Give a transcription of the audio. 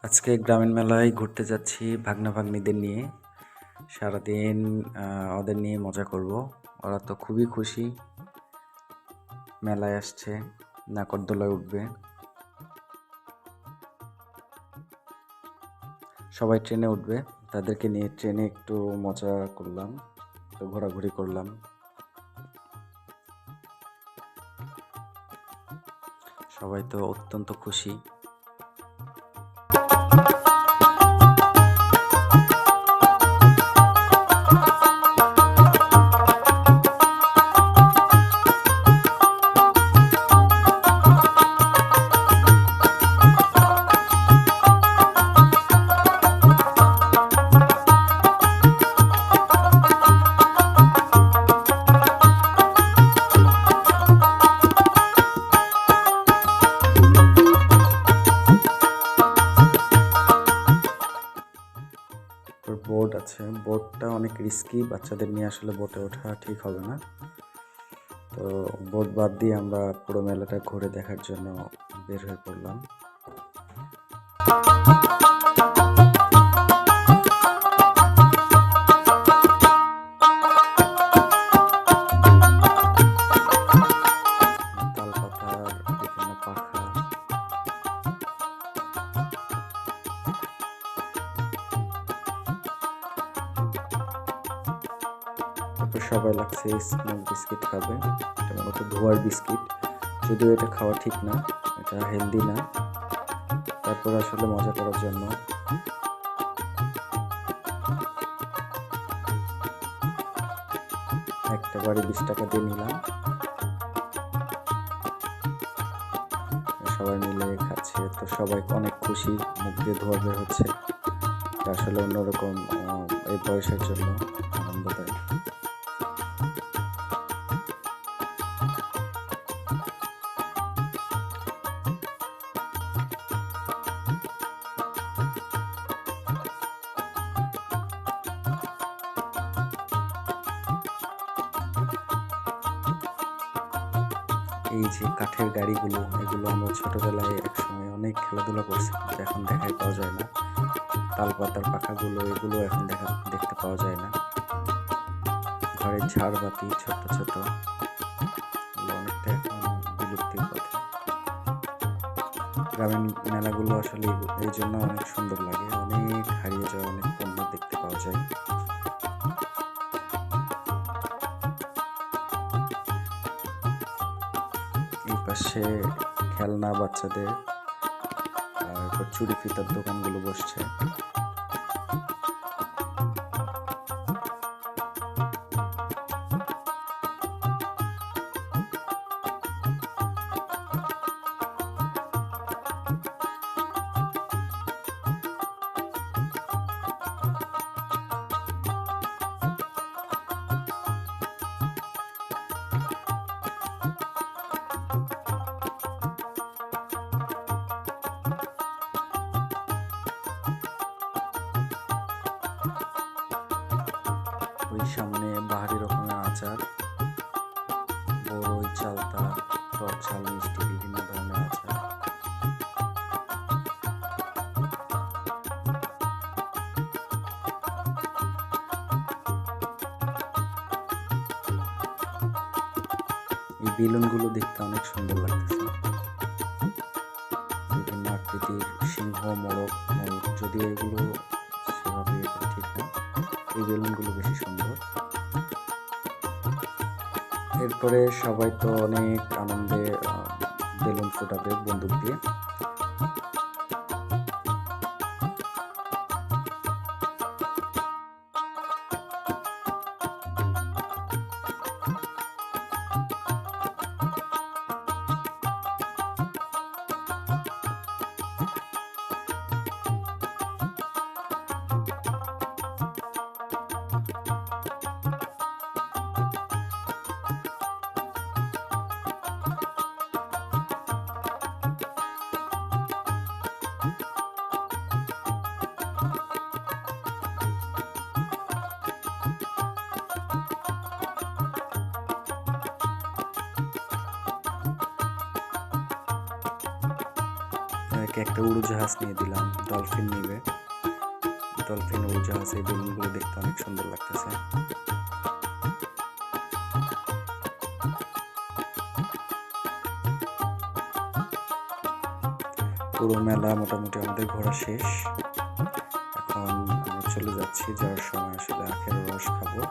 আজকে গ্রামীণ মেলায় ঘুরতে যাচ্ছি ভাগ্না-ভাগ্নীদের নিয়ে। সারাদিন ওদের নিয়ে মজা করব। ওরা তো খুবই খুশি, মেলায় আসছে, নাগরদোলায় উঠবে। সবাই ট্রেনে উঠবে, তাদেরকে নিয়ে ট্রেনে একটু মজা করলাম, একটু ঘোরাঘুরি করলাম। সবাই তো অত্যন্ত খুশি। বোট আছে, বোটটা অনেক রিস্কি, বাচ্চাদের নিয়ে আসলে বোটে ওঠা ঠিক হবে না। তো বোট বাদ দিয়ে আমরা পুরো মেলাটা ঘুরে দেখার জন্য বের হয়ে পড়লাম। তালপাতার বিভিন্ন পাখা, তারপর সবাই লাগছে স্মোক বিস্কিট খাবে। এটা মূলত ধোয়ার বিস্কিট, যদিও এটা খাওয়া ঠিক না, এটা হেলদি না। তারপর আসলে মজা করার জন্য একটা বাড়ি 20 টাকা দিয়ে নিলাম। সবাই মিলে খাচ্ছে, তো সবাই অনেক খুশি, মুখ দিয়ে ধোয়া বের হচ্ছে। আসলে অন্যরকম এই বয়সের জন্য আনন্দদায়ক। এই যে কাঠের গাড়িগুলো, এগুলো আমরা ছোটবেলায় একসময় অনেক খেলাধুলা করছি, কিন্তু এখন দেখাই পাওয়া যায় না। তালপাতার পাখাগুলো, এগুলো এখন দেখতে পাওয়া যায় না। ঘরের ঝাড়বাতি ছোট ছোট, এগুলো অনেকটা এখন বিলুপ্তির পথে। গ্রামীণ মেলাগুলো আসলে এই জন্য অনেক সুন্দর লাগে, অনেক হারিয়ে যাওয়া অনেক পণ্য দেখতে পাওয়া যায়। এই পাশে খেলনা বাচ্চাদের আর চুড়ি ফিতার দোকানগুলো বসছে। ওই সামনে বাহারি রকমের আচার, বড়ই, চালতা, টক ঝাল মিষ্টি, বিভিন্ন ধরনের আচার। এই বেলুনগুলো দেখতে অনেক সুন্দর লাগতেছে, বিভিন্ন আকৃতির সিংহ, মোরগ, ময়ূর, যদিও এগুলো সেভাবে ঠিক না, এই বেলুনগুলো বেশি সুন্দর। এরপরে সবাই তো অনেক আনন্দে বেলুন ফোটাবে বন্দুক দিয়ে। ওদেরকে একটা উড়োজাহাজ নিয়ে দিলাম, ডলফিন নিবে, ডলফিন উড়োজাহাজ। এই বেলুনগুলো দেখতে অনেক সুন্দর লাগতেছে। পুরো মেলা মোটামুটি আমাদের ঘোরা শেষ। এখন আমরা চলে যাচ্ছি, যাওয়ার সময় আসলে আখের রস খাবো।